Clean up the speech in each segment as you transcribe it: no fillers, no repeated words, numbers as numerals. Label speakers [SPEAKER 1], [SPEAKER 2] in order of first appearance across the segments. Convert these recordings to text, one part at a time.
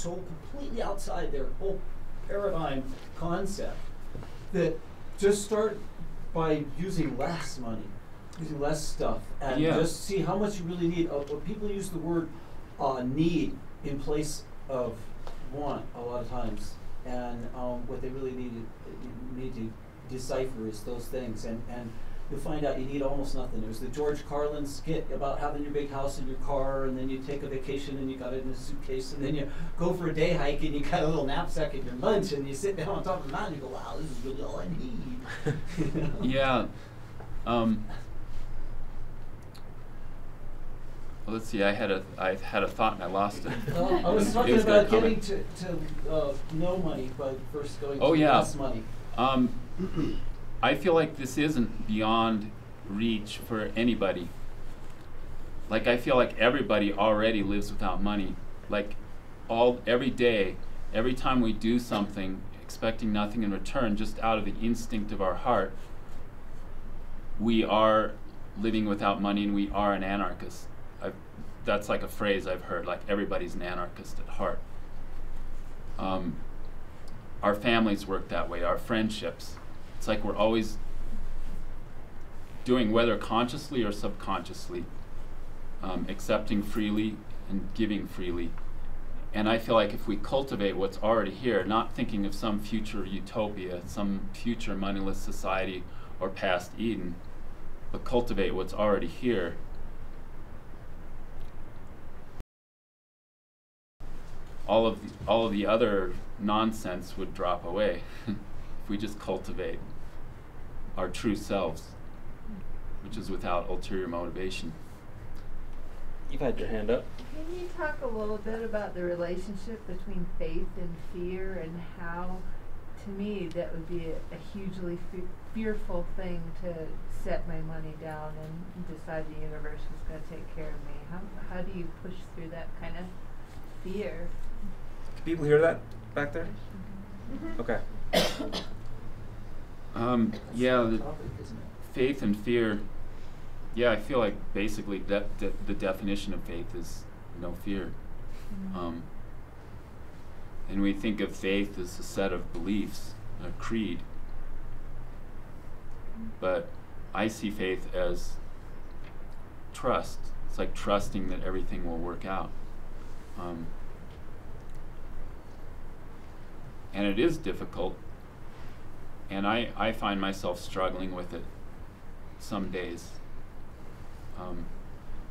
[SPEAKER 1] so completely outside their whole paradigm concept that just start by using less money, using less stuff, and just see how much you really need. People use the word need in place of want a lot of times, and what they really need to decipher is those things, and you'll find out you need almost nothing. There's the George Carlin skit about having your big house and your car, and then you take a vacation and you got it in a suitcase, and then you go for a day hike and you got a little knapsack and your lunch, and you sit down on top of the mountain and you go, wow, this is really all I need.
[SPEAKER 2] Yeah. Well, let's see. I had a thought and I lost it.
[SPEAKER 1] I was talking about getting to no money by first going to less money.
[SPEAKER 2] I feel like this isn't beyond reach for anybody. Like, I feel like everybody already lives without money. Like, every day, every time we do something, expecting nothing in return, just out of the instinct of our heart, we are living without money and we are an anarchist. That's like a phrase I've heard, like everybody's an anarchist at heart. Our families work that way, our friendships. It's like we're always doing, whether consciously or subconsciously, accepting freely and giving freely. And I feel like if we cultivate what's already here, not thinking of some future utopia, some future moneyless society or past Eden, but cultivate what's already here, all of the other nonsense would drop away if we just cultivate our true selves, which is without ulterior motivation.
[SPEAKER 3] You've had your hand up.
[SPEAKER 4] Can you talk a little bit about the relationship between faith and fear, and how, to me, that would be a hugely fearful thing to set my money down and decide the universe is going to take care of me? How do you push through that kind of fear?
[SPEAKER 3] Can people hear that back there?
[SPEAKER 4] Mm-hmm.
[SPEAKER 3] Okay.
[SPEAKER 2] Faith and fear. Yeah, I feel like basically the definition of faith is no fear.
[SPEAKER 4] Mm-hmm.
[SPEAKER 2] And we think of faith as a set of beliefs, a creed. But I see faith as trust. It's like trusting that everything will work out. And it is difficult. And I find myself struggling with it some days.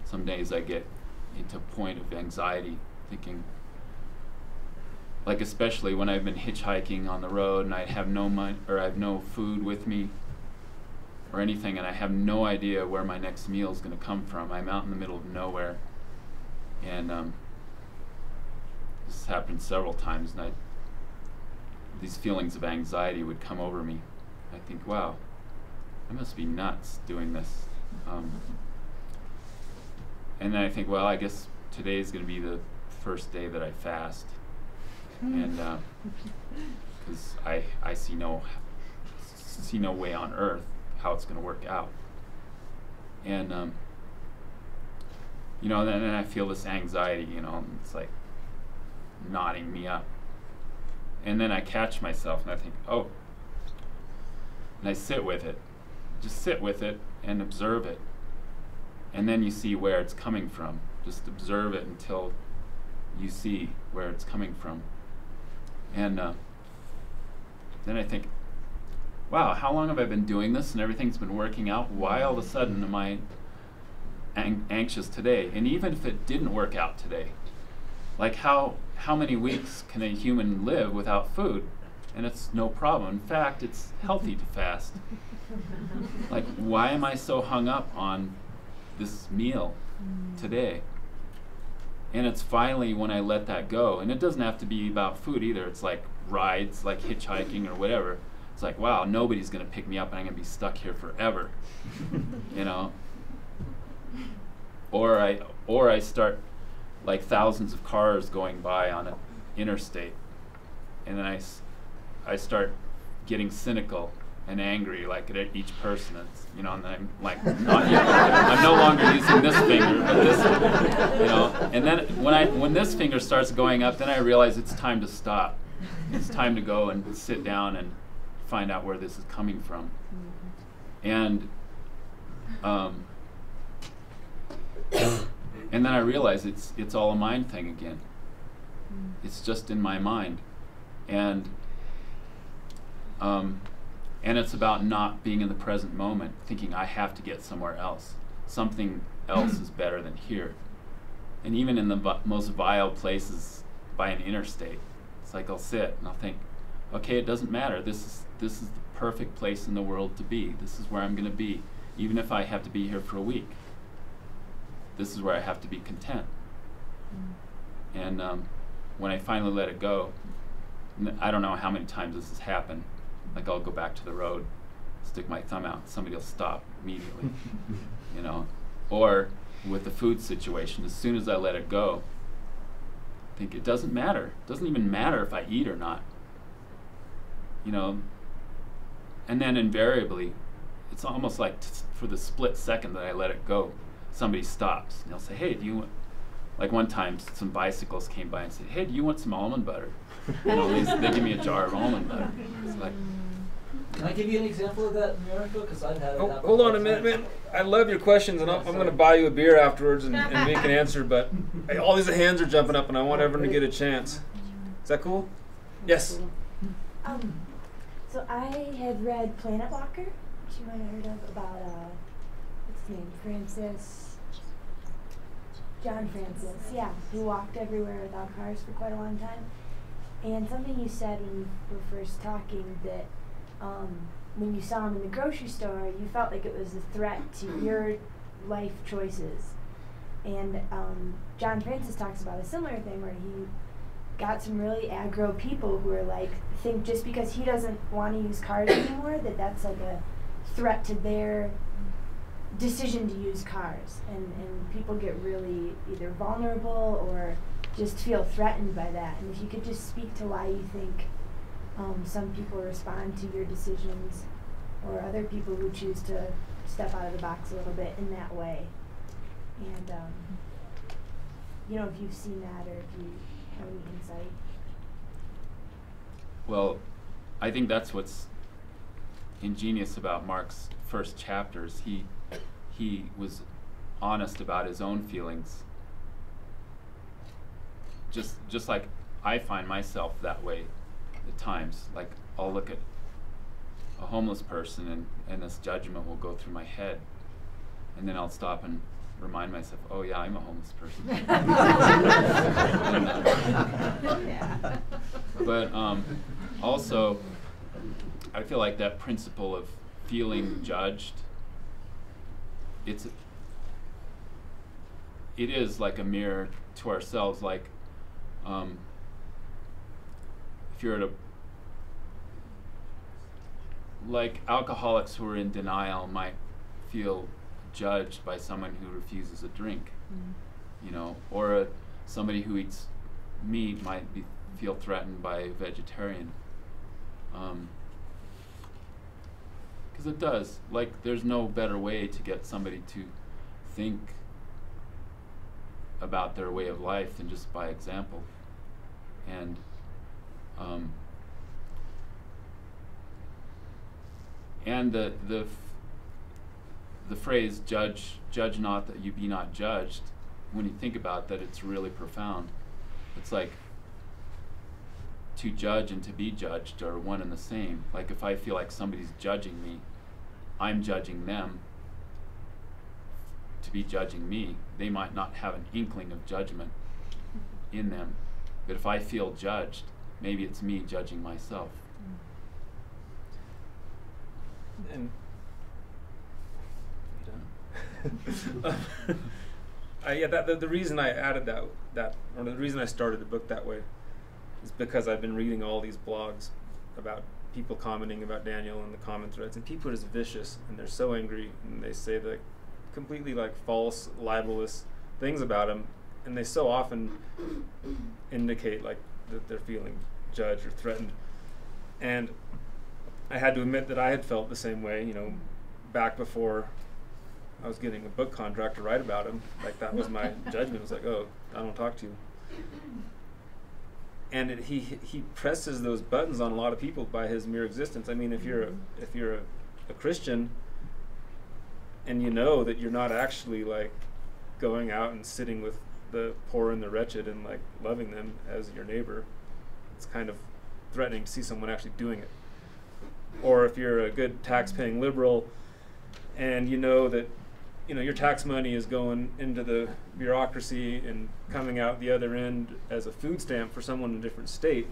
[SPEAKER 2] Some days I get into a point of anxiety, thinking, like especially when I've been hitchhiking on the road and I have no money, or I have no food with me or anything, and I have no idea where my next meal is going to come from. I'm out in the middle of nowhere, and this happened several times, and these feelings of anxiety would come over me. I think, wow, I must be nuts doing this. And then I think, well, I guess today is going to be the first day that I fast, and because I see no way on earth how it's going to work out, and then I feel this anxiety, and it's like knotting me up, and then I catch myself and I think, oh, and I sit with it, just sit with it and observe it. And then you see where it's coming from. Just observe it until you see where it's coming from. And then I think, wow, how long have I been doing this and everything's been working out? Why all of a sudden am I anxious today? And even if it didn't work out today, like how many weeks can a human live without food? And it's no problem. In fact, it's healthy to fast. Like, why am I so hung up on this meal today? And it's finally when I let that go, and it doesn't have to be about food either. It's like rides, like hitchhiking or whatever. It's like, wow, nobody's gonna pick me up and I'm gonna be stuck here forever. Or I start like thousands of cars going by on an interstate, and then I start getting cynical and angry, like at each person. It's, you know, and I'm like, not yet. I'm no longer using this finger, but this, you know. And then when this finger starts going up, then I realize it's time to stop. It's time to go and sit down and find out where this is coming from. And and then I realize it's all a mind thing again. It's just in my mind, and it's about not being in the present moment, thinking I have to get somewhere else. Something else is better than here. And even in the most vile places by an interstate, it's like I'll sit and I'll think, okay, it doesn't matter. This is the perfect place in the world to be. This is where I'm going to be, even if I have to be here for a week. This is where I have to be content. And when I finally let it go, I don't know how many times this has happened. Like I'll go back to the road, stick my thumb out, somebody will stop immediately, you know. Or with the food situation, as soon as I let it go, I think it doesn't matter. It doesn't even matter if I eat or not, you know. And then invariably, it's almost like for the split second that I let it go, somebody stops and they'll say, hey, do you want, like one time some bicycles came by and said, hey, do you want some almond butter? You know, they give me a jar of almond butter. It's like,
[SPEAKER 1] can I give you an example of that miracle? Because I've had it happen.
[SPEAKER 3] Hold on a minute, man. I love your questions, and I'm going to buy you a beer afterwards and we can answer, but all these hands are jumping up, and I want everyone to get a chance. Is that cool? Yes?
[SPEAKER 5] So I had read Planet Walker, which you might have heard of, about, what's his name, John Francis, yeah, who walked everywhere without cars for quite a long time. And something you said when you were first talking, that when you saw him in the grocery store, you felt like it was a threat to your life choices. And John Francis talks about a similar thing where he got some really aggro people who are like, think just because he doesn't want to use cars anymore, that's like a threat to their decision to use cars. And people get really either vulnerable or just feel threatened by that. And if you could just speak to why you think some people respond to your decisions, or other people who choose to step out of the box a little bit in that way. And you know, if you've seen that or if you have any insight.
[SPEAKER 2] well, I think that's what's ingenious about Mark's first chapters. He was honest about his own feelings. Just like I find myself that way at times. Like I'll look at a homeless person and this judgment will go through my head, and then I'll stop and remind myself, oh yeah, I'm a homeless person. But also, I feel like that principle of feeling judged, it is like a mirror to ourselves. Like if you're at like alcoholics who are in denial might feel judged by someone who refuses a drink, you know, or somebody who eats meat might feel threatened by a vegetarian. Because it does. Like, there's no better way to get somebody to think about their way of life than just by example. And the phrase judge not that you be not judged, when you think about that, it's really profound. It's like to judge and to be judged are one and the same. Like if I feel like somebody's judging me, I'm judging them to be judging me. They might not have an inkling of judgment in them, but if I feel judged, maybe it's me judging myself.
[SPEAKER 3] And yeah, the reason I added that, or the reason I started the book that way, is because I've been reading all these blogs about people commenting about Daniel in the comment threads, and people are just vicious, and they're so angry, and they say the completely like false, libelous things about him, and they so often indicate like that they're feeling judged or threatened. And I had to admit that I had felt the same way, you know, back before I was getting a book contract to write about him. Like, that was my judgment. It was like, oh, I don't talk to you. And he presses those buttons on a lot of people by his mere existence. I mean, if you're a Christian, and you know that you're not actually like going out and sitting with the poor and the wretched and like loving them as your neighbor, it's kind of threatening to see someone actually doing it. Or if you're a good tax-paying liberal, and you know that, you know, your tax money is going into the bureaucracy and coming out the other end as a food stamp for someone in a different state,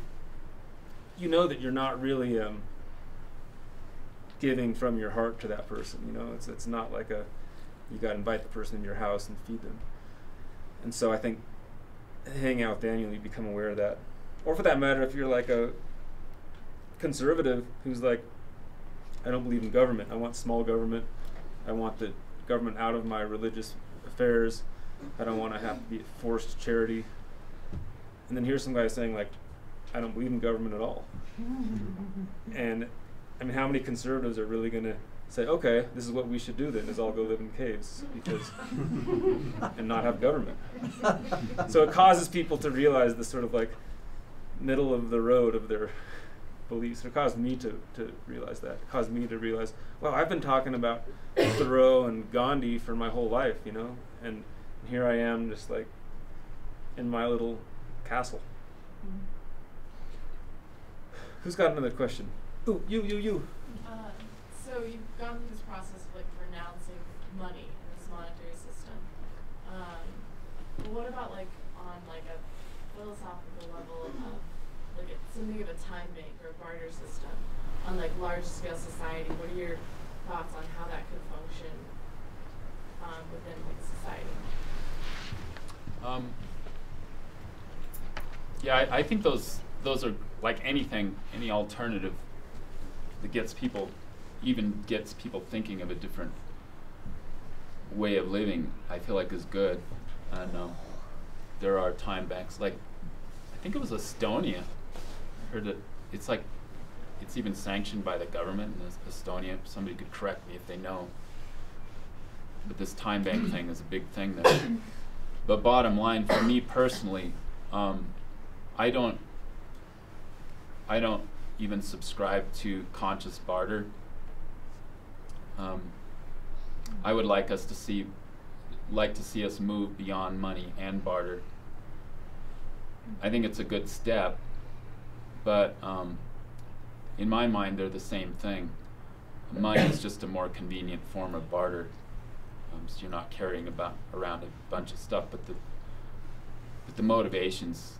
[SPEAKER 3] you know that you're not really giving from your heart to that person. You know, it's not like you got to invite the person in your house and feed them. And so I think hanging out with Daniel, you become aware of that. Or for that matter, if you're like a conservative who's like, I don't believe in government. I want small government. I want the government out of my religious affairs. I don't want to have to be forced charity. And then here's some guy saying like, I don't believe in government at all. And I mean, how many conservatives are really going to say, okay, this is what we should do then, is all go live in caves because and not have government. So it causes people to realize the sort of like middle of the road of their beliefs. It caused me to realize that. It caused me to realize, wow, I've been talking about Thoreau and Gandhi for my whole life, you know, and here I am just like in my little castle. Who's got another question? Ooh, you.
[SPEAKER 6] So you've gone through this process of like renouncing money in this monetary system. But what about like on like a philosophical level of like something of a time bank or a barter system on like large scale society? What are your thoughts on how that could function within like society?
[SPEAKER 2] Yeah, I think those are like anything, any alternative that gets people thinking of a different way of living, I feel like is good. And there are time banks, like I think it was Estonia. I heard that it's even sanctioned by the government in Estonia. Somebody could correct me if they know. But this time bank thing is a big thing there. But bottom line, for me personally, I don't even subscribe to conscious barter. I would like to see us move beyond money and barter. I think it's a good step, but in my mind, they're the same thing. Money is just a more convenient form of barter. So you're not carrying around a bunch of stuff, but the motivations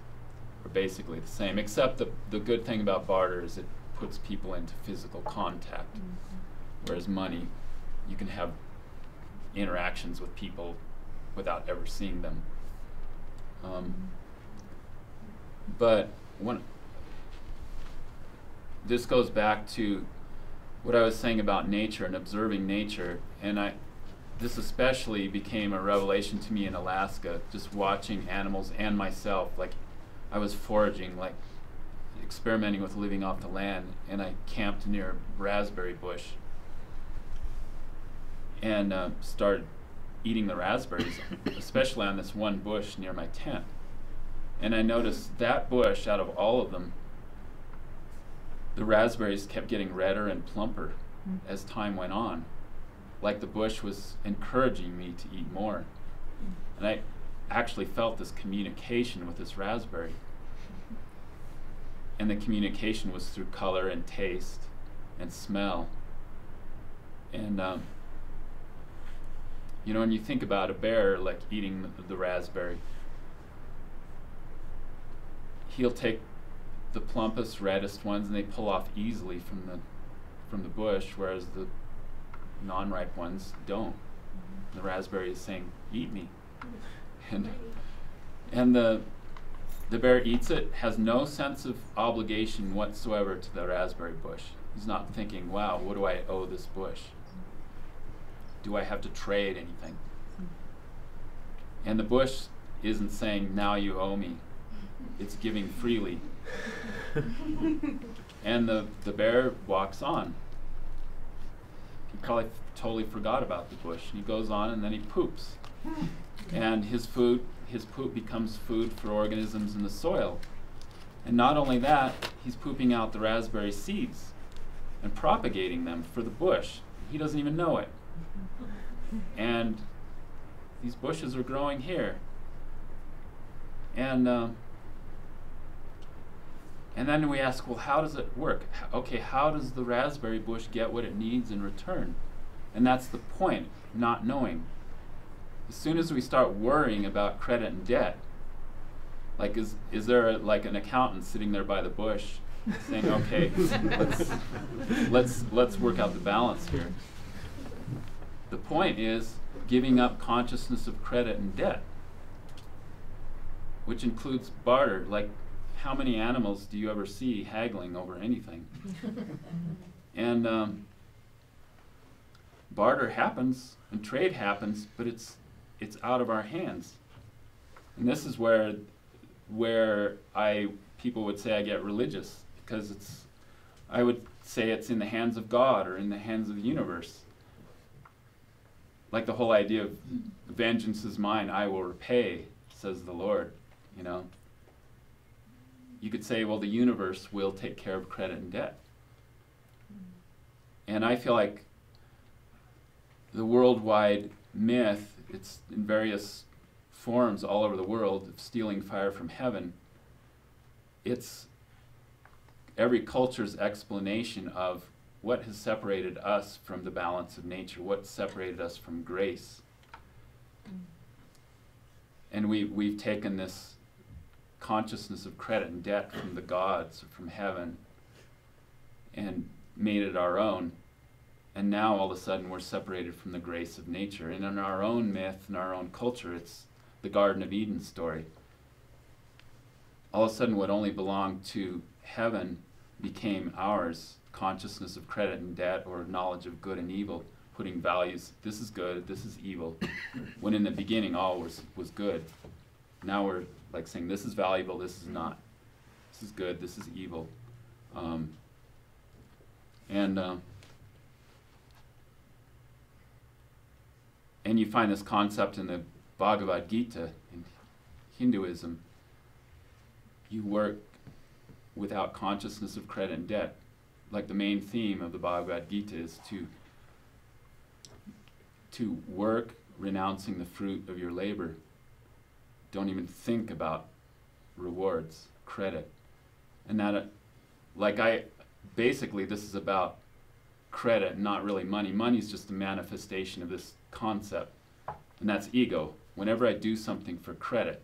[SPEAKER 2] are basically the same, except the good thing about barter is it puts people into physical contact, whereas money, you can have interactions with people without ever seeing them. But this goes back to what I was saying about nature and observing nature, and this especially became a revelation to me in Alaska, just watching animals and myself. Like, I was foraging, like experimenting with living off the land, and I camped near a raspberry bush and started eating the raspberries, especially on this one bush near my tent. And I noticed that bush, out of all of them, the raspberries kept getting redder and plumper as time went on. Like the bush was encouraging me to eat more. And I actually felt this communication with this raspberry. And the communication was through color and taste and smell. And you know, when you think about a bear like eating the raspberry, he'll take the plumpest, reddest ones, and they pull off easily from the bush, whereas the non-ripe ones don't. The raspberry is saying, "Eat me," and the bear eats it, has no sense of obligation whatsoever to the raspberry bush. He's not thinking, "Wow, what do I owe this bush? Do I have to trade anything?" And the bush isn't saying, "Now you owe me." It's giving freely. And the bear walks on. He probably totally forgot about the bush. He goes on and then he poops. And his poop becomes food for organisms in the soil. And not only that, he's pooping out the raspberry seeds and propagating them for the bush. He doesn't even know it. And these bushes are growing here. And then we ask, well, how does it work? Okay, how does the raspberry bush get what it needs in return? And that's the point, not knowing. As soon as we start worrying about credit and debt, like is there like an accountant sitting there by the bush saying, okay, let's work out the balance here. The point is giving up consciousness of credit and debt, which includes barter. Like, how many animals do you ever see haggling over anything? And barter happens and trade happens, but it's out of our hands. And this is where people would say I get religious, because I would say it's in the hands of God or in the hands of the universe. Like the whole idea of vengeance is mine, I will repay, says the Lord, you know. You could say, well, the universe will take care of credit and debt. And I feel like the worldwide myth, it's in various forms all over the world, of stealing fire from heaven. It's every culture's explanation of what has separated us from the balance of nature, what separated us from grace. And we've taken this consciousness of credit and debt from the gods, from heaven, and made it our own. And now all of a sudden we're separated from the grace of nature. And in our own myth, in our own culture, it's the Garden of Eden story. All of a sudden what only belonged to heaven became ours. Consciousness of credit and debt, or knowledge of good and evil, putting values, this is good, this is evil, when in the beginning all was good. Now we're like saying this is valuable, this is not. This is good, this is evil. And you find this concept in the Bhagavad Gita, in Hinduism. You work without consciousness of credit and debt. Like the main theme of the Bhagavad Gita is to work renouncing the fruit of your labor. Don't even think about rewards, credit. And that, basically this is about credit, not really money. Money is just a manifestation of this concept, and that's ego. Whenever I do something for credit,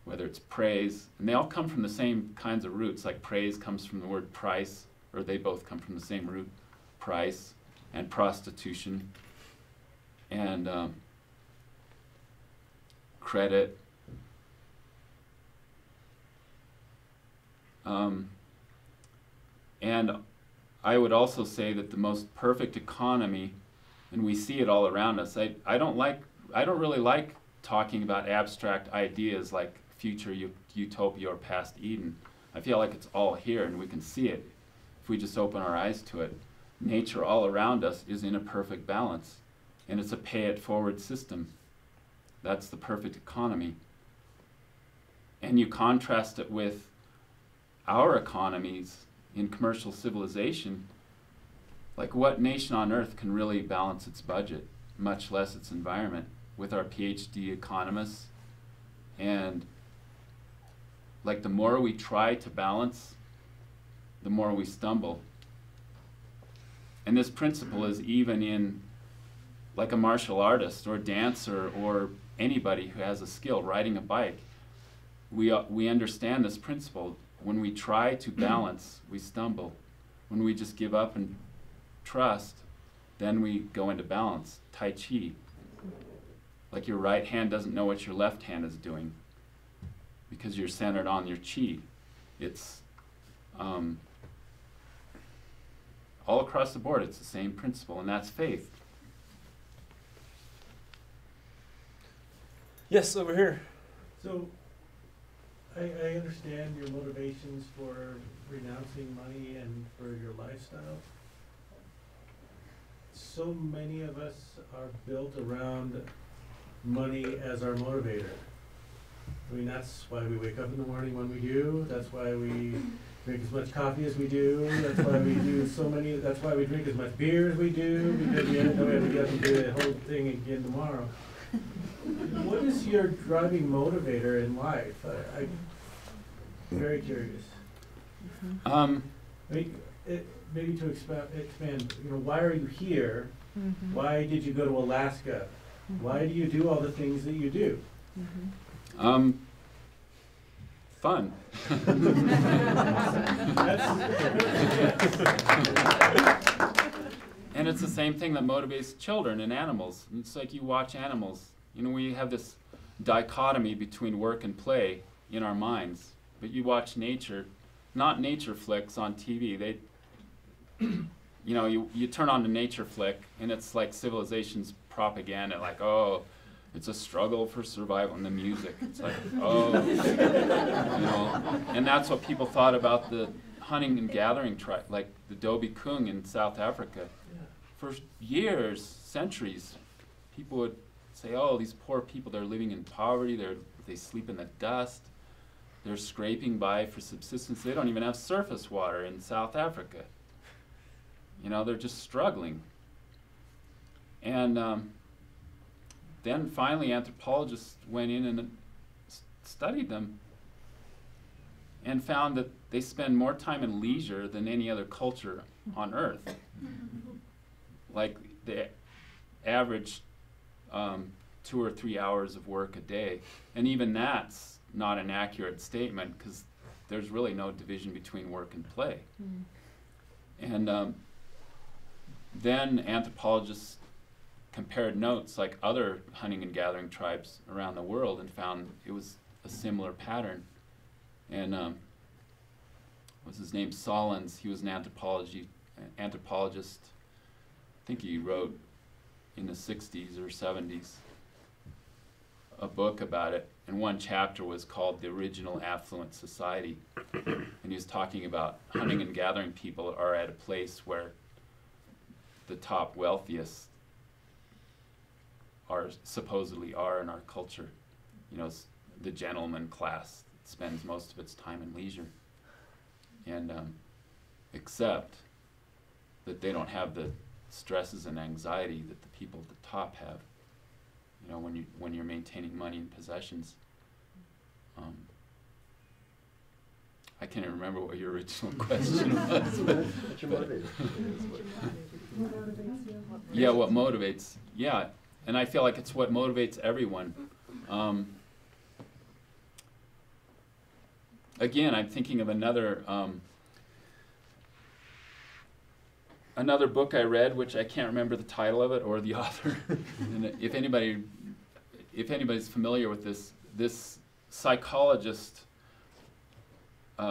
[SPEAKER 2] whether it's praise, and they all come from the same kinds of roots, like praise comes from the word price, or they both come from the same root, price, and prostitution, and credit. And I would also say that the most perfect economy, and we see it all around us. I don't really like talking about abstract ideas like future utopia or past Eden. I feel like it's all here and we can see it if we just open our eyes to it. Nature all around us is in a perfect balance, and it's a pay-it-forward system. That's the perfect economy. And you contrast it with our economies in commercial civilization. Like, what nation on earth can really balance its budget, much less its environment, with our PhD economists? And like, the more we try to balance, the more we stumble. And this principle is even in like a martial artist or dancer or anybody who has a skill, riding a bike. We understand this principle. When we try to balance, we stumble. When we just give up and trust, then we go into balance. Tai Chi. Like, your right hand doesn't know what your left hand is doing because you're centered on your chi. It's all across the board, it's the same principle, and that's faith.
[SPEAKER 3] Yes, over here.
[SPEAKER 1] So,
[SPEAKER 7] I understand your motivations for renouncing money and for your lifestyle. So many of us are built around money as our motivator. I mean, that's why we wake up in the morning when we do. That's why we drink as much coffee as we do. That's why we do so many, that's why we drink as much beer as we do, because we know we have to get up and do the whole thing again tomorrow. What is your driving motivator in life? I'm very curious. Maybe to expand, you know, why are you here? Why did you go to Alaska? Why do you do all the things that you do?
[SPEAKER 2] Fun. And it's the same thing that motivates children and animals. It's like you watch animals. You know, we have this dichotomy between work and play in our minds. But you watch nature, not nature flicks on TV. They, you know, you turn on the nature flick, and it's like civilization's propaganda, like, oh, it's a struggle for survival, and the music. It's like, oh, you know. And that's what people thought about the hunting and gathering tribe, like the Dobie Kung in South Africa. For years, centuries, people would say, oh, these poor people, they're living in poverty, they sleep in the dust, they're scraping by for subsistence. They don't even have surface water in South Africa. You know, they're just struggling. And then finally anthropologists went in and studied them and found that they spend more time in leisure than any other culture on Earth. Like the average 2 or 3 hours of work a day. And even that's not an accurate statement, because there's really no division between work and play. And then anthropologists compared notes like other hunting and gathering tribes around the world and found it was a similar pattern. And what's his name? Solons, he was an anthropologist. I think he wrote in the 60s or 70s a book about it, and one chapter was called The Original Affluent Society. And he was talking about hunting and gathering people are at a place where the top wealthiest supposedly are in our culture. You know, the gentleman class spends most of its time in leisure. And except that they don't have the stresses and anxiety that the people at the top have. You know, when you're maintaining money and possessions. I can't even remember what your original question was.
[SPEAKER 8] What's your motivator?
[SPEAKER 2] Yeah, what motivates? Yeah, and I feel like it's what motivates everyone. Again, I'm thinking of another book I read, which I can't remember the title of it or the author. And if anybody's familiar with this psychologist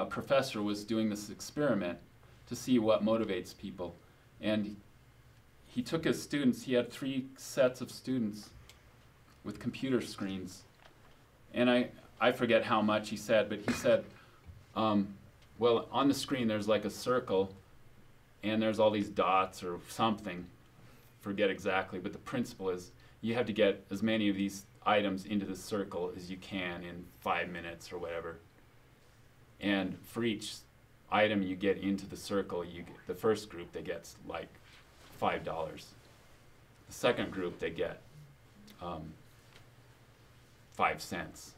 [SPEAKER 2] professor was doing this experiment to see what motivates people. And he took his students, he had 3 sets of students with computer screens. And I forget how much he said, but he said, well, on the screen there's like a circle, and there's all these dots or something, forget exactly, but the principle is you have to get as many of these items into the circle as you can in 5 minutes or whatever. And for each item you get into the circle, the first group, they get like $5. The second group, they get 5 cents.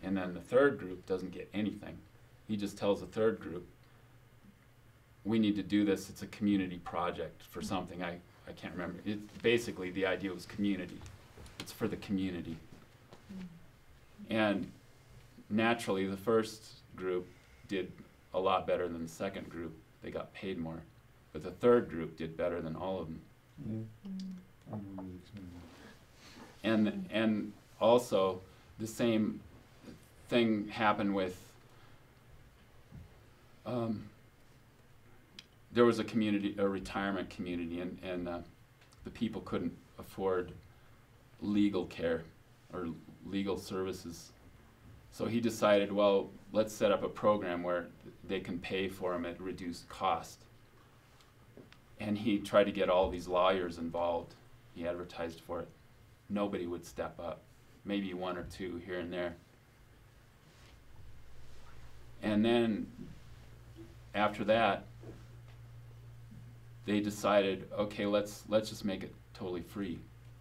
[SPEAKER 2] And then the third group doesn't get anything. He just tells the third group, we need to do this, it's a community project for something, I can't remember. Basically, the idea was community. It's for the community. And naturally, the first group did a lot better than the second group. They got paid more. But the third group did better than all of them. And also, the same thing happened with there was a retirement community, and the people couldn't afford legal care or legal services. So he decided, well, let's set up a program where they can pay for him at reduced cost. And he tried to get all these lawyers involved. He advertised for it. Nobody would step up. Maybe one or two here and there. And then after that, they decided, okay, let's just make it totally free,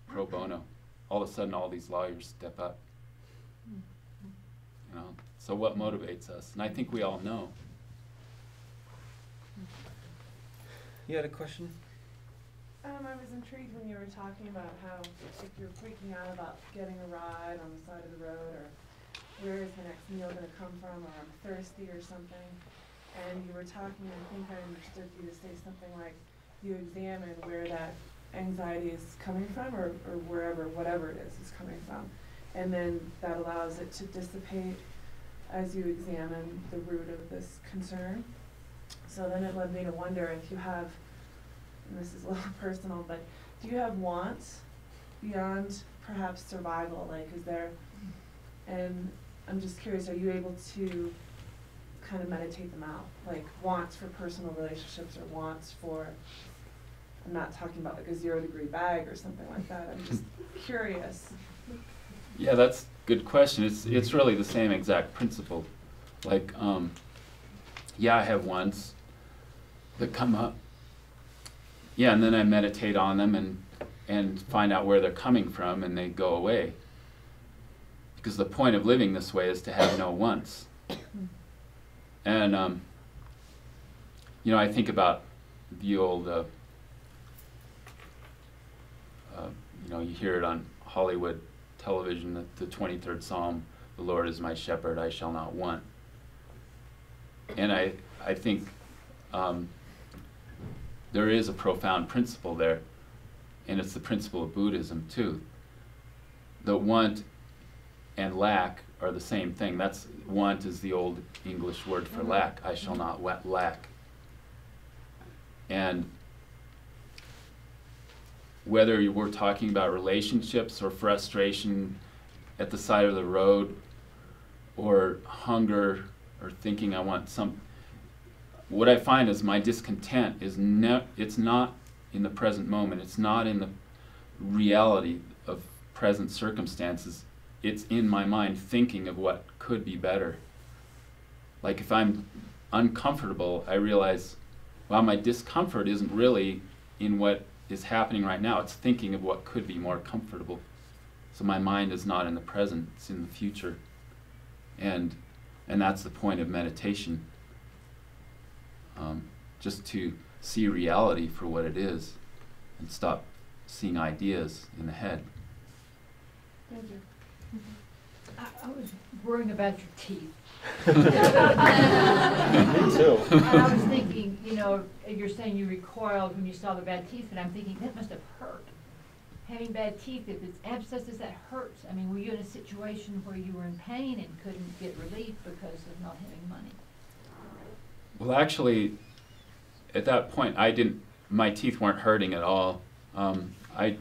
[SPEAKER 2] pro bono. All of a sudden, all these lawyers step up. You know, so what motivates us? And I think we all know.
[SPEAKER 3] You had a question?
[SPEAKER 6] I was intrigued when you were talking about how if you're freaking out about getting a ride on the side of the road, or where is the next meal going to come from, or I'm thirsty or something, and you were talking, I think I understood you to say something like you examine where that anxiety is coming from, or wherever, whatever it is coming from, and then that allows it to dissipate as you examine the root of this concern. So then it led me to wonder if you have, and this is a little personal, but do you have wants beyond perhaps survival? Like, is there, and I'm just curious, are you able to kind of meditate them out? Like wants for personal relationships, or wants for, I'm not talking about like a 0-degree bag or something like that. I'm just curious.
[SPEAKER 2] Yeah, that's a good question. It's really the same exact principle. Like, yeah, I have wants that come up. Yeah, and then I meditate on them and find out where they're coming from, and they go away. Because the point of living this way is to have no wants. And, you know, I think about the old, you know, you hear it on Hollywood television, the 23rd Psalm, the Lord is my shepherd, I shall not want. And I think there is a profound principle there, and it's the principle of Buddhism too. The want and lack are the same thing. That's, want is the old English word for lack. I shall not lack. And whether we're talking about relationships or frustration at the side of the road, or hunger, or thinking I want some, what I find is my discontent is it's not in the present moment. It's not in the reality of present circumstances. It's in my mind thinking of what could be better. Like if I'm uncomfortable, I realize, well, my discomfort isn't really in what is happening right now. It's thinking of what could be more comfortable. So my mind is not in the present, it's in the future. And that's the point of meditation. Just to see reality for what it is and stop seeing ideas in the head.
[SPEAKER 6] Thank you.
[SPEAKER 8] I was worrying about your teeth.
[SPEAKER 3] Me too.
[SPEAKER 8] And I was thinking, you know, you're saying you recoiled when you saw the bad teeth, and I'm thinking that must have hurt. Having bad teeth, if it's abscesses, that hurts. I mean, were you in a situation where you were in pain and couldn't get relief because of not having money?
[SPEAKER 2] Well, actually, at that point, my teeth weren't hurting at all. I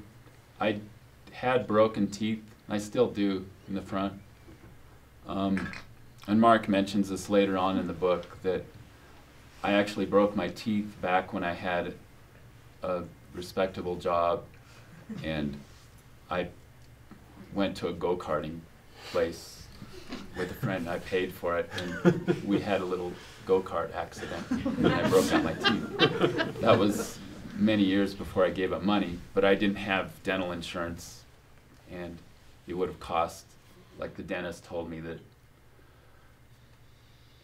[SPEAKER 2] had broken teeth. I still do in the front. And Mark mentions this later on in the book, that I actually broke my teeth back when I had a respectable job, and I went to a go-karting place with a friend. I paid for it, and we had a little go-kart accident, and I broke out my teeth. That was many years before I gave up money, but I didn't have dental insurance, and it would have cost, like the dentist told me, that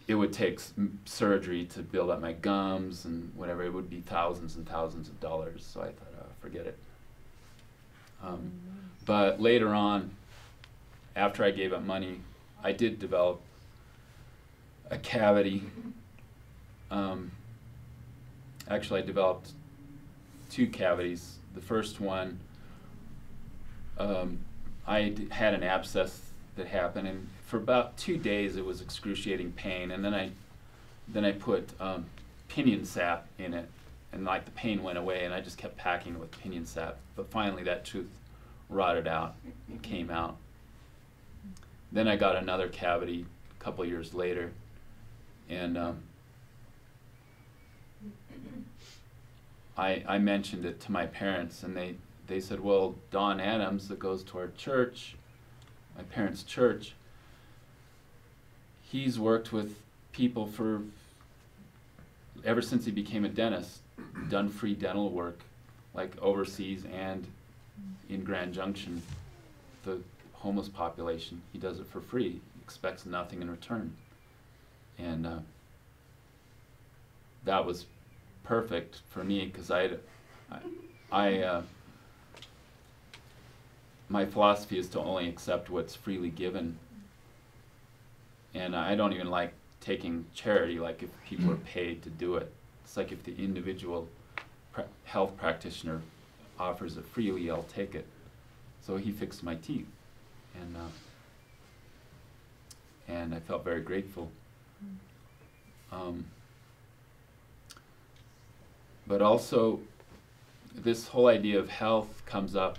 [SPEAKER 2] it would take surgery to build up my gums and whatever. It would be thousands and thousands of dollars, so I thought, oh, forget it. But later on, after I gave up money, I did develop a cavity. Actually, I developed 2 cavities. The first one, I had an abscess that happened, and for about 2 days it was excruciating pain, and then I put pinion sap in it, and like the pain went away, and I just kept packing it with pinion sap. But finally that tooth rotted out and came out. then I got another cavity a couple years later, and I mentioned it to my parents, and they said, well, Don Adams, that goes to our church, my parents' church, he's worked with people for, ever since he became a dentist, done free dental work, like overseas and in Grand Junction, the homeless population. He does it for free, he expects nothing in return. And that was perfect for me, because my philosophy is to only accept what's freely given, and I don't even like taking charity, like if people are paid to do it. It's like if the individual health practitioner offers it freely, I'll take it. So he fixed my teeth, and I felt very grateful. But also, this whole idea of health comes up.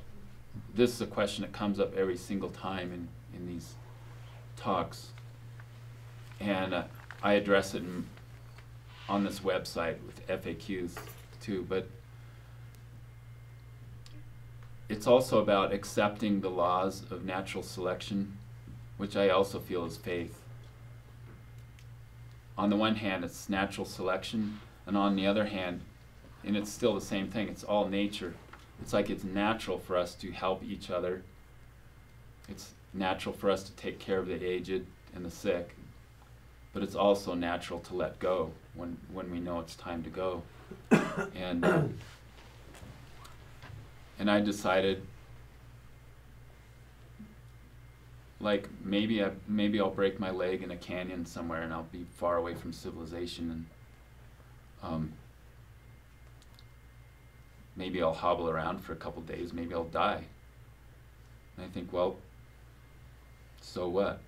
[SPEAKER 2] This is a question that comes up every single time in these talks. And I address it on this website with FAQs too, but it's also about accepting the laws of natural selection, which I also feel is faith. On the one hand, it's natural selection, and on the other hand, and it's still the same thing, it's all nature. It's like it's natural for us to help each other. It's natural for us to take care of the aged and the sick, but it's also natural to let go when we know it's time to go. And I decided, like, maybe I'll break my leg in a canyon somewhere, and I'll be far away from civilization, and maybe I'll hobble around for a couple days, maybe I'll die. And I think, well, so what?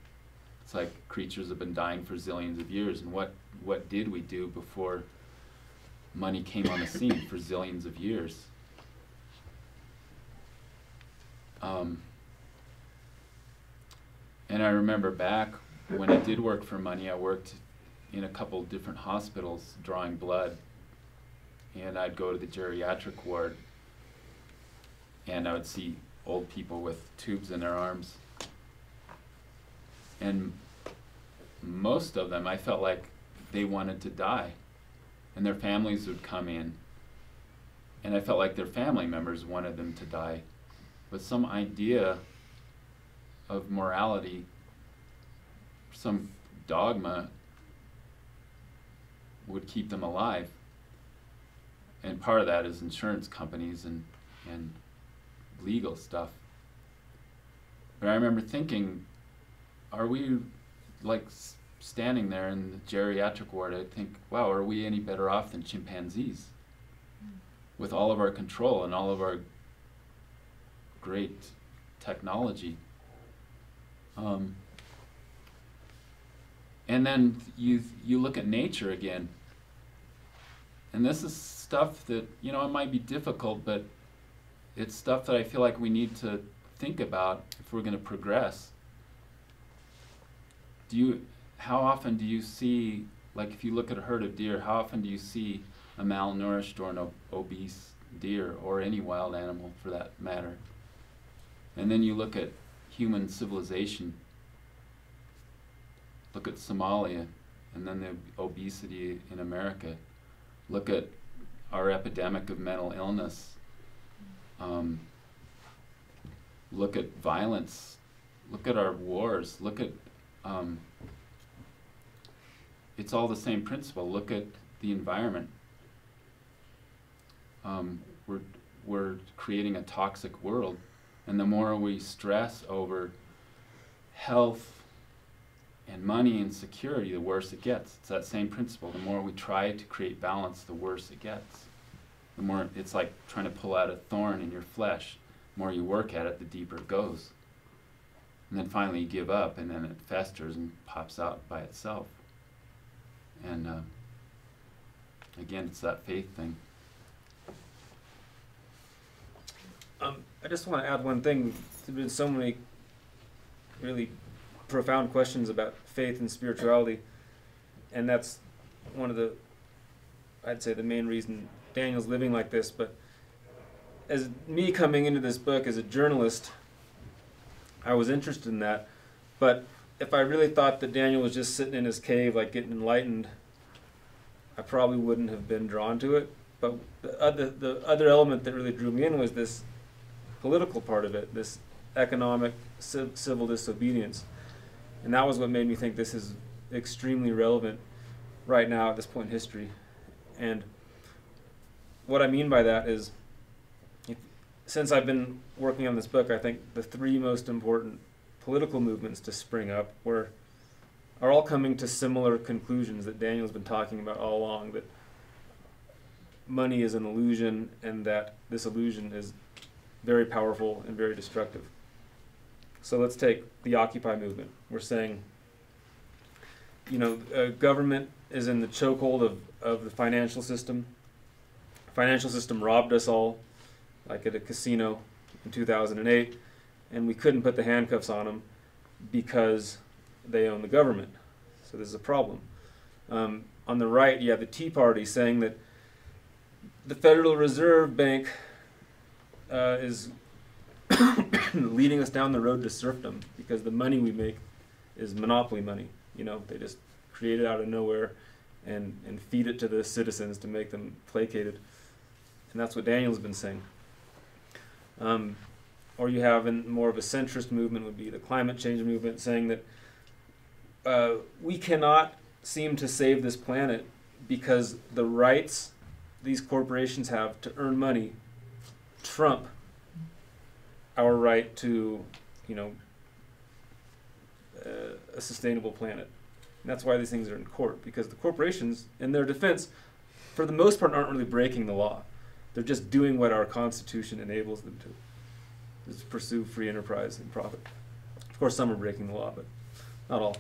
[SPEAKER 2] It's like creatures have been dying for zillions of years, and what did we do before money came on the scene for zillions of years? And I remember back when I did work for money, I worked in a couple different hospitals drawing blood, and I'd go to the geriatric ward, and I would see old people with tubes in their arms, and most of them, I felt like they wanted to die, and their families would come in, and I felt like their family members wanted them to die, but some idea of morality, some dogma would keep them alive. And part of that is insurance companies and legal stuff. But I remember thinking, are we like standing there in the geriatric ward, I think, wow, are we any better off than chimpanzees? With all of our control and all of our great technology. And then you look at nature again, and this is stuff that, you know, it might be difficult, but it's stuff that I feel like we need to think about if we're going to progress. How often do you see, like if you look at a herd of deer, how often do you see a malnourished or an obese deer, or any wild animal for that matter? And then you look at human civilization, look at Somalia, and then the obesity in America. Look at our epidemic of mental illness. Look at violence. Look at our wars. Look at, it's all the same principle. Look at the environment. We're creating a toxic world, and the more we stress over health and money and security, the worse it gets. It's that same principle. The more we try to create balance, the worse it gets. The more, it's like trying to pull out a thorn in your flesh. The more you work at it, the deeper it goes. And then finally you give up, and then it festers and pops out by itself. And again, it's that faith thing.
[SPEAKER 3] I just want to add one thing. There's been so many really profound questions about faith and spirituality, and that's one of the, I'd say, the main reason Daniel's living like this. But as me coming into this book as a journalist, I was interested in that. But if I really thought that Daniel was just sitting in his cave, like getting enlightened, I probably wouldn't have been drawn to it. But the other element that really drew me in was this political part of it, this economic civil disobedience. And that was what made me think this is extremely relevant right now at this point in history. And what I mean by that is, since I've been working on this book, I think the three most important political movements to spring up are all coming to similar conclusions that Daniel's been talking about all along, that money is an illusion and that this illusion is very powerful and very destructive. So let's take the Occupy movement. We're saying, government is in the chokehold of the financial system. Financial system robbed us all, like at a casino in 2008, and we couldn't put the handcuffs on them because they own the government. So this is a problem. On the right, you have the Tea Party saying that the Federal Reserve Bank is leading us down the road to serfdom because the money we make is monopoly money. They just create it out of nowhere and feed it to the citizens to make them placated. And that's what Daniel's been saying. Or you have in more of a centrist movement would be the climate change movement, saying that we cannot seem to save this planet because the rights these corporations have to earn money trump our right to, a sustainable planet. And that's why these things are in court, because the corporations, in their defense, for the most part, aren't really breaking the law. They're just doing what our Constitution enables them to, is pursue free enterprise and profit. Of course, some are breaking the law, but not all.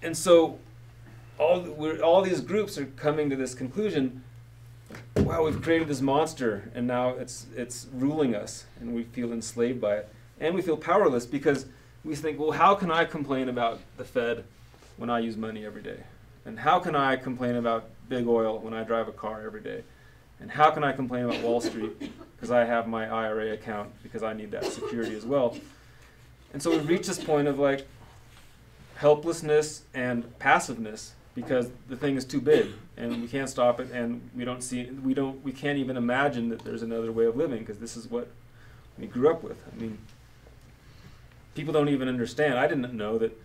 [SPEAKER 3] And so all these groups are coming to this conclusion, wow, we've created this monster, and now it's ruling us, and we feel enslaved by it. And we feel powerless because we think, well, how can I complain about the Fed when I use money every day? And how can I complain about big oil when I drive a car every day? And how can I complain about Wall Street because I have my IRA account because I need that security as well? And so we've reached this point of like helplessness and passiveness because the thing is too big and we can't stop it, and we can't even imagine that there's another way of living because this is what we grew up with. I mean, people don't even understand. I didn't know that,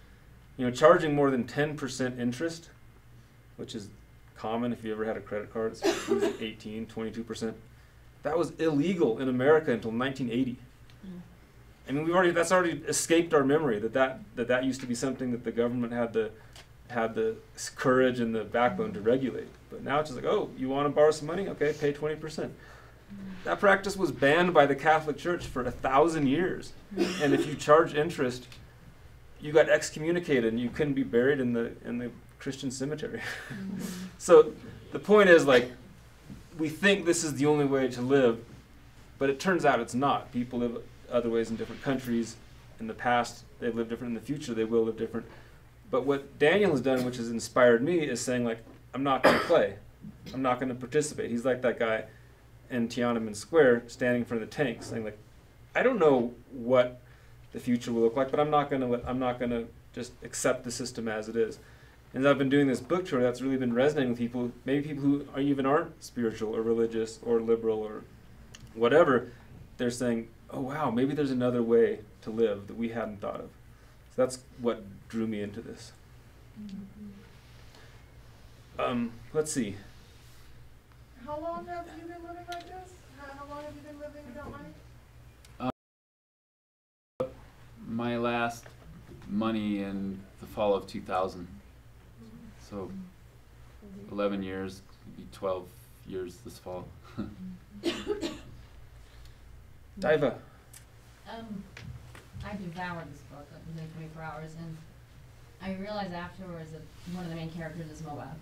[SPEAKER 3] charging more than 10% interest, which is common if you ever had a credit card, it's usually 18, 22%. That was illegal in America until 1980. I mean, that's already escaped our memory that used to be something that the government had the courage and the backbone to regulate. But now it's just like, oh, you want to borrow some money? Okay, pay 20%. That practice was banned by the Catholic Church for 1,000 years. And if you charge interest, you got excommunicated and you couldn't be buried in the Christian cemetery. So the point is, like, we think this is the only way to live, but it turns out it's not. People live other ways in different countries. In the past, they've lived different. In the future, they will live different. But what Daniel has done, which has inspired me, is saying, like, I'm not going to play. I'm not going to participate. He's like that guy in Tiananmen Square standing in front of the tank saying, like, I don't know what the future will look like, but I'm not going to just accept the system as it is. And as I've been doing this book tour, that's really been resonating with people, maybe people who aren't spiritual or religious or liberal or whatever. They're saying, oh wow, maybe there's another way to live that we hadn't thought of. So that's what drew me into this. Let's see.
[SPEAKER 6] How long have you been living like this? How long have you been living without money?
[SPEAKER 2] My last money in the fall of 2000. So 11 years, maybe 12 years this fall.
[SPEAKER 3] Diva.
[SPEAKER 8] I devoured this book, within 24 hours, and I realized afterwards that one of the main characters is Moab,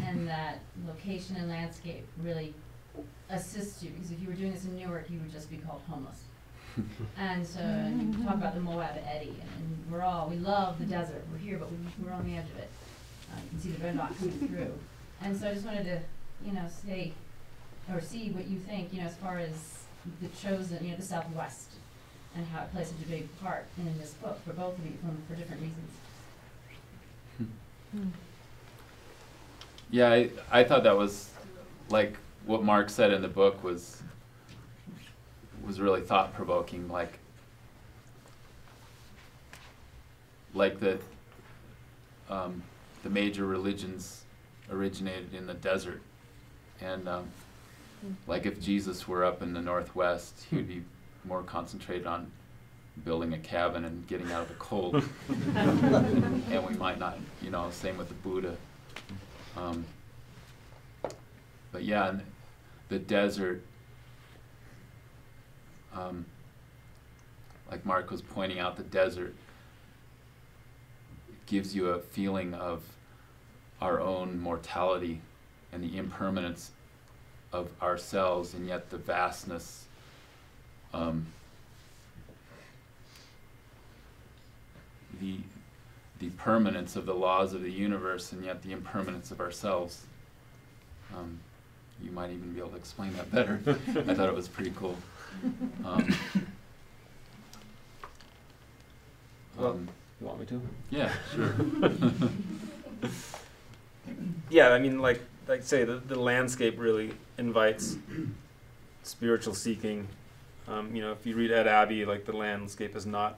[SPEAKER 8] and that location and landscape really assists you, because if you were doing this in Newark, you would just be called homeless. And so, and you talk about the Moab eddy, and we love the desert. We're here, but we're on the edge of it. You can see the red dot coming through. And so I just wanted to, say, or see what you think, as far as the chosen, the Southwest, and how it plays such a big part in this book for both of you, for different reasons.
[SPEAKER 2] Yeah, I thought that was, like, what Mark said in the book was really thought-provoking, like the major religions originated in the desert, and like if Jesus were up in the Northwest, he would be more concentrated on building a cabin and getting out of the cold, and we might not, same with the Buddha. But yeah, in the desert, like Mark was pointing out, the desert gives you a feeling of our own mortality and the impermanence of ourselves, and yet the vastness, the permanence of the laws of the universe, and yet the impermanence of ourselves. You might even be able to explain that better. I thought it was pretty cool.
[SPEAKER 3] Well, you want me to?
[SPEAKER 2] Yeah, sure.
[SPEAKER 3] Yeah, I mean, like say, the landscape really invites spiritual seeking. If you read Ed Abbey, like, the landscape is not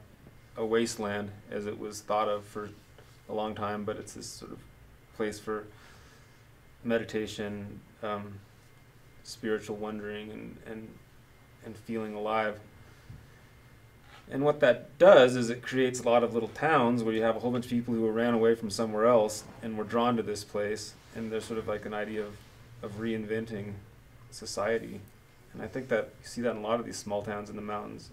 [SPEAKER 3] a wasteland as it was thought of for a long time, but it's this sort of place for meditation, spiritual wondering, and feeling alive. And what that does is it creates a lot of little towns where you have a whole bunch of people who ran away from somewhere else and were drawn to this place, and there's sort of like an idea of reinventing society. And I think that you see that in a lot of these small towns in the mountains,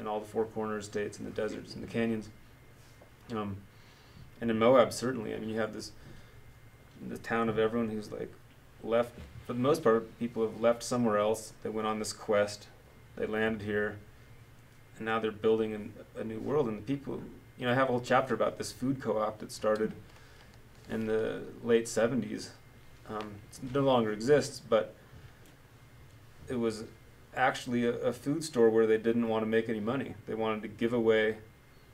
[SPEAKER 3] in all the Four Corners states, in the deserts, in the canyons. And in Moab, certainly. I mean, you have the town of everyone who's like left. For the most part, people have left somewhere else. They went on this quest. They landed here. And now they're building a new world. And the people, I have a whole chapter about this food co-op that started in the late 70s. It no longer exists, but it was actually a food store where they didn't want to make any money. They wanted to give away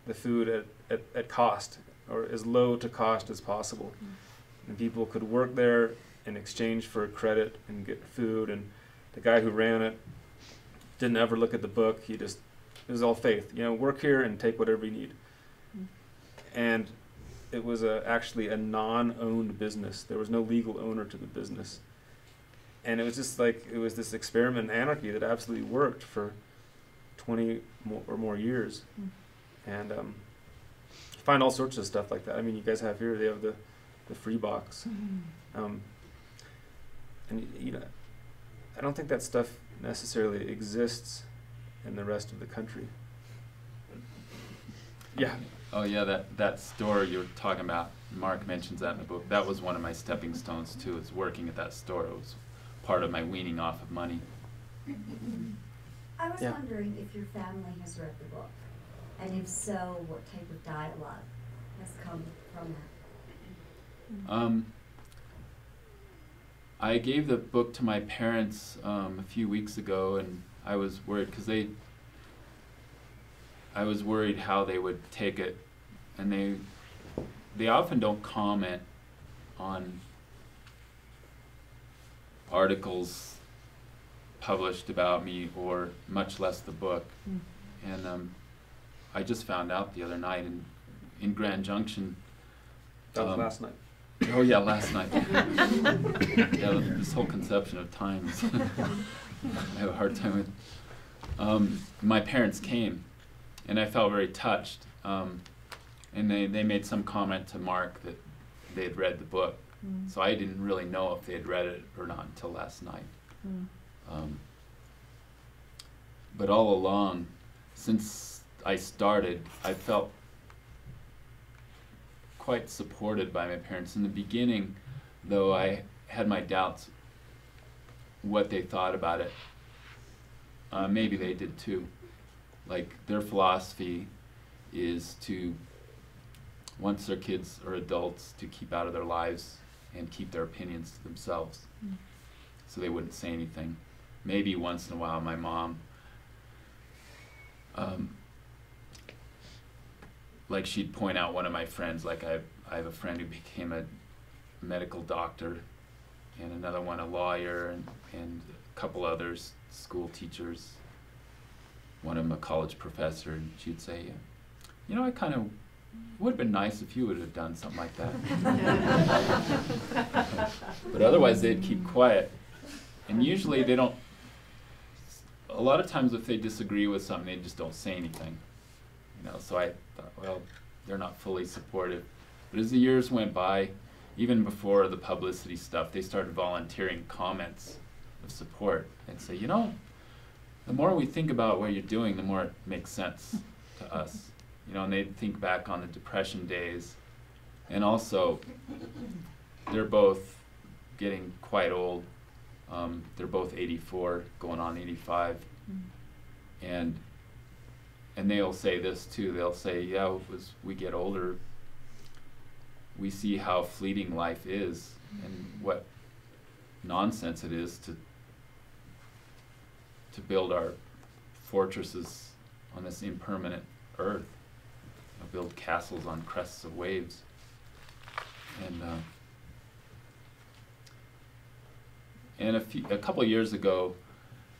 [SPEAKER 3] the food at cost, or as low to cost as possible. And people could work there in exchange for credit and get food. And the guy who ran it didn't ever look at the book. It was all faith. Work here and take whatever you need. And it was actually a non-owned business. There was no legal owner to the business. And it was just like, it was this experiment in anarchy that absolutely worked for 20 or more years. And you find all sorts of stuff like that. I mean, you guys have here, they have the free box. And I don't think that stuff necessarily exists in the rest of the country. Yeah.
[SPEAKER 2] Oh yeah, that store you were talking about, Mark mentions that in the book. That was one of my stepping stones too, is working at that store. It was part of my weaning off of money.
[SPEAKER 9] I was wondering if your family has read the book, and if so, what type of dialogue has come from that?
[SPEAKER 2] I gave the book to my parents a few weeks ago, and I was worried because I was worried how they would take it, and they often don't comment on articles published about me, or much less the book. And I just found out the other night in Grand Junction.
[SPEAKER 3] That was last night.
[SPEAKER 2] Oh yeah, last night. Yeah, this whole conception of time is I have a hard time with. My parents came, and I felt very touched. And they made some comment to Mark that they had read the book. So I didn't really know if they had read it or not until last night. But all along, since I started, I felt quite supported by my parents. In the beginning, though, I had my doubts what they thought about it. Maybe they did too. like their philosophy is to, once their kids are adults, to keep out of their lives and keep their opinions to themselves. So they wouldn't say anything. Maybe once in a while my mom, like she'd point out one of my friends, like I have a friend who became a medical doctor, and another one a lawyer, and a couple others, school teachers, one of them a college professor, and she'd say, you know, I kind of would have been nice if you would have done something like that. But otherwise they'd keep quiet. And usually they don't, a lot of times if they disagree with something, they just don't say anything. You know, so I thought, well, they're not fully supportive. But as the years went by, even before the publicity stuff, they started volunteering comments of support and say, you know, the more we think about what you're doing, the more it makes sense to us. You know, and they'd think back on the Depression days. And also, they're both getting quite old. They're both 84, going on 85. And they'll say this too. They'll say, yeah, as we get older, we see how fleeting life is and what nonsense it is to build our fortresses on this impermanent earth, build castles on crests of waves. And a couple of years ago,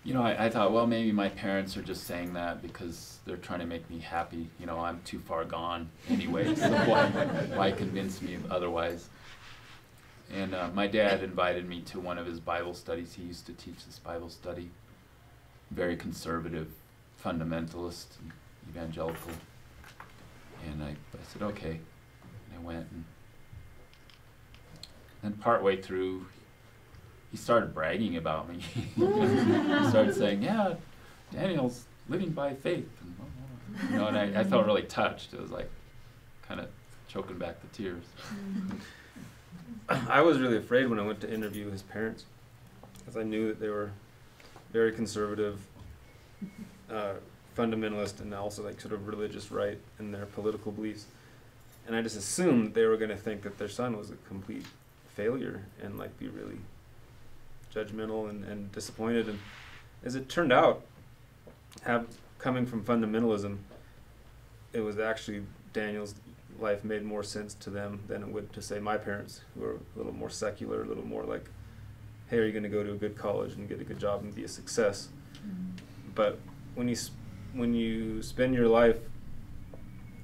[SPEAKER 2] you know, I thought, well, maybe my parents are just saying that because they're trying to make me happy. You know, I'm too far gone anyway, so why convince me otherwise? And my dad invited me to one of his Bible studies. He used to teach this Bible study. Very conservative, fundamentalist, evangelical. And I said, okay. And I went, and then partway through, he started bragging about me. He started saying, yeah, Daniel's living by faith. And, you know, and I felt really touched. It was like kind of choking back the tears.
[SPEAKER 3] I was really afraid when I went to interview his parents, because I knew that they were very conservative, fundamentalist, and also like sort of religious right in their political beliefs. And I just assumed they were going to think that their son was a complete failure and like be really judgmental and disappointed. And as it turned out, coming from fundamentalism, it was actually Daniel's life made more sense to them than it would to, say, my parents, who are a little more secular, a little more like, hey, are you going to go to a good college and get a good job and be a success? But when you spend your life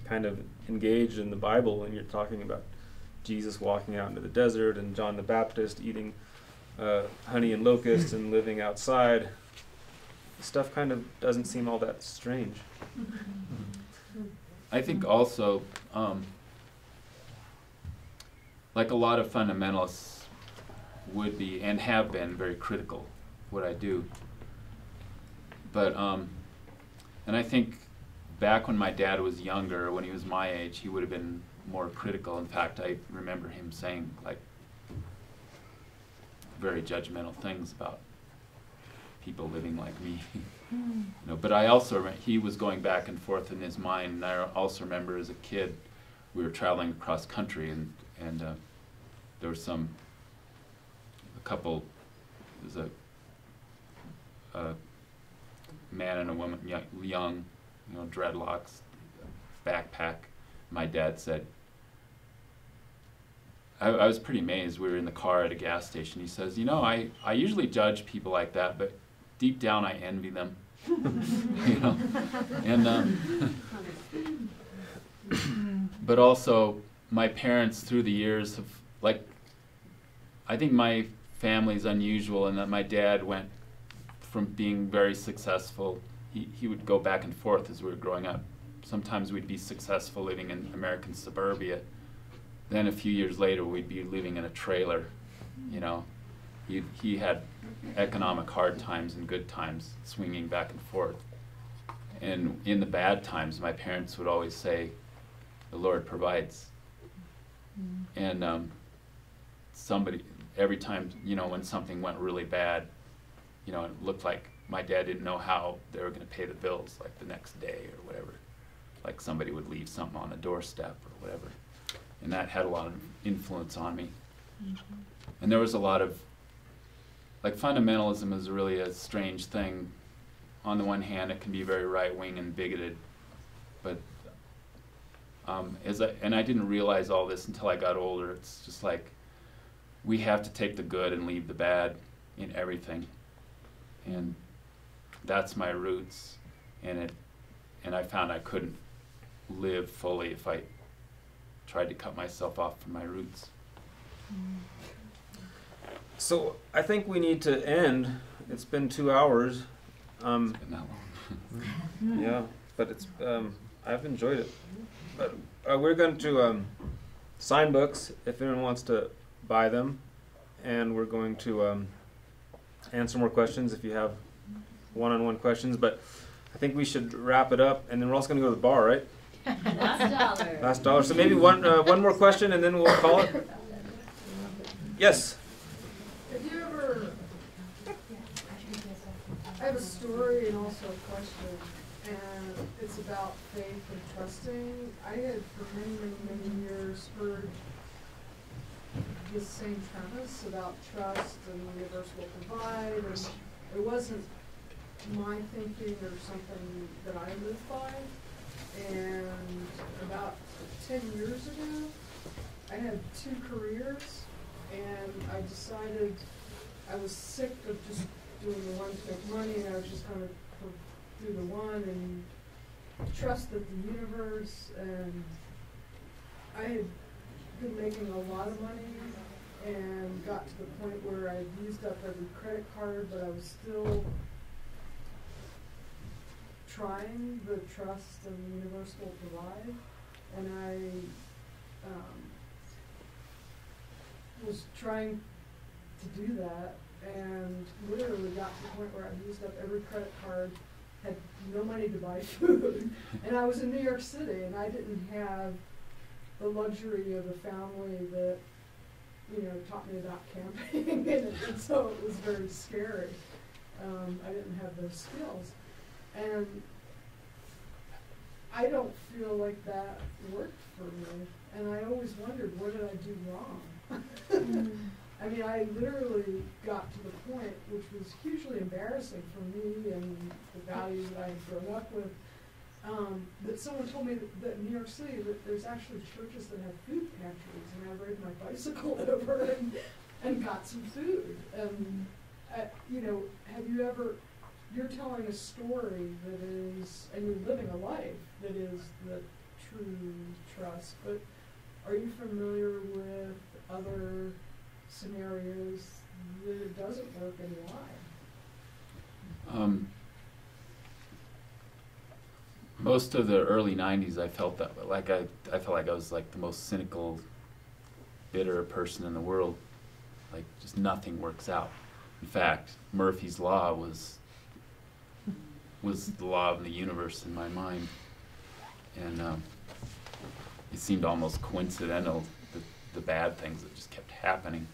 [SPEAKER 3] kind of engaged in the Bible and you're talking about Jesus walking out into the desert and John the Baptist eating honey and locusts and living outside, stuff kind of doesn't seem all that strange.
[SPEAKER 2] I think also, like a lot of fundamentalists would be and have been very critical of what I do. But, and I think back when my dad was younger, when he was my age, he would have been more critical. In fact, I remember him saying like very judgmental things about people living like me. You know, but I also he was going back and forth in his mind, and I also remember as a kid we were traveling across country, and there was a couple, there was a man and a woman, young, you know, dreadlocks, backpack. My dad said, I was pretty amazed. We were in the car at a gas station. He says, you know, I usually judge people like that, but deep down I envy them. You know, and but also my parents through the years have, like, I think my family's unusual in that my dad went from being very successful. He would go back and forth as we were growing up. Sometimes we'd be successful living in American suburbia. Then a few years later we'd be living in a trailer. You know, he had economic hard times and good times, swinging back and forth. And in the bad times, my parents would always say, the Lord provides. And somebody, every time, you know, when something went really bad, you know, it looked like my dad didn't know how they were going to pay the bills, like the next day or whatever. Like somebody would leave something on the doorstep or whatever. And that had a lot of influence on me. And there was a lot of, like, fundamentalism is really a strange thing. On the one hand, it can be very right-wing and bigoted, but and I didn't realize all this until I got older. It's just like, we have to take the good and leave the bad in everything. And that's my roots, and I found I couldn't live fully if I tried to cut myself off from my roots.
[SPEAKER 3] So I think we need to end. It's been 2 hours.
[SPEAKER 2] It's been that long.
[SPEAKER 3] Yeah, but it's I've enjoyed it. But we're going to sign books if anyone wants to buy them, and we're going to answer more questions if you have one-on-one questions. But I think we should wrap it up, and then we're also going to go to the bar, right?
[SPEAKER 9] Last dollar.
[SPEAKER 3] Last dollar. So maybe one more question, and then we'll call it. Yes.
[SPEAKER 10] Have you ever, I have a story and also a question, and it's about faith and trusting. I had for many years heard the same premise about trust and the universe will provide, and it wasn't my thinking or something that I lived by. And about 10 years ago, I had 2 careers, and I decided I was sick of just doing the one to make money, and I was just going to do the one and trust that the universe, and I had been making a lot of money and got to the point where I used up every credit card, but I was still trying the trust and the universe will provide, and I was trying to do that, and literally got to the point where I used up every credit card, had no money to buy food, and I was in New York City, and I didn't have the luxury of a family that, you know, taught me about camping, and so it was very scary. I didn't have those skills. And I don't feel like that worked for me. And I always wondered, what did I do wrong? I mean, I literally got to the point, which was hugely embarrassing for me and the values that I had grown up with, that someone told me that in New York City that there's actually churches that have food pantries. And I rode my bicycle over and got some food. And, you know, have you ever... You're telling a story that is, and you're living a life that is the true trust, but are you familiar with other scenarios that it doesn't work and why?
[SPEAKER 2] Most of the early 90s I felt that, like I felt like I was like the most cynical, bitter person in the world. Like, just nothing works out. In fact, Murphy's Law was the law of the universe in my mind, and it seemed almost coincidental, the bad things that just kept happening.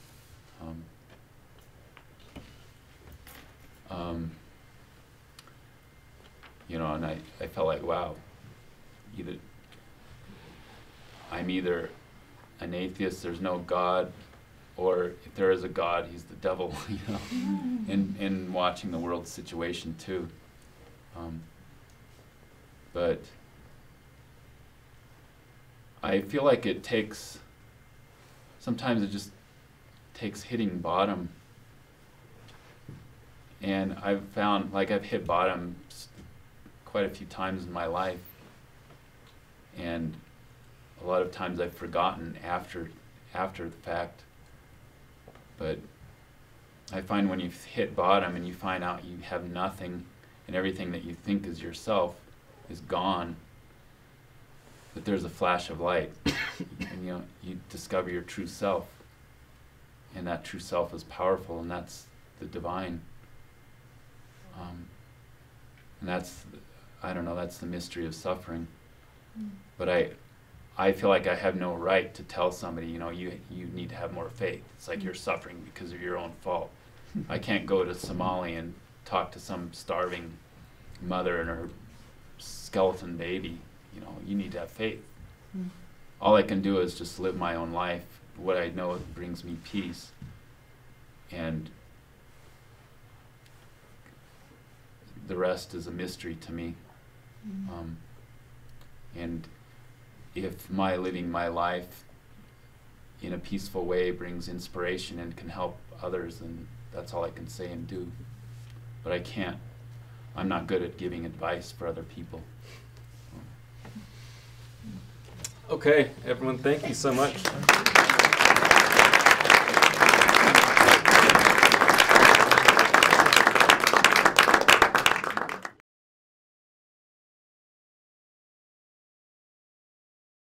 [SPEAKER 2] You know, and I felt like, wow, I'm either an atheist, there's no God, or if there is a God, he's the devil, you know, and watching the world situation too. But I feel like sometimes it just takes hitting bottom. And I've found, like, I've hit bottom quite a few times in my life. And a lot of times I've forgotten after the fact. But I find when you've hit bottom and you find out you have nothing, and everything that you think is yourself is gone, that there's a flash of light, and you know, you discover your true self, and that true self is powerful, and that's the divine. And that's, I don't know, that's the mystery of suffering. But I feel like I have no right to tell somebody, you know, you need to have more faith. It's like you're suffering because of your own fault. I can't go to Somalia talk to some starving mother and her skeleton baby. You know, you need to have faith. All I can do is just live my own life. What I know brings me peace. And the rest is a mystery to me. And if my living my life in a peaceful way brings inspiration and can help others, then that's all I can say and do. But I can't. I'm not good at giving advice for other people.
[SPEAKER 3] Okay, everyone, thank you so much.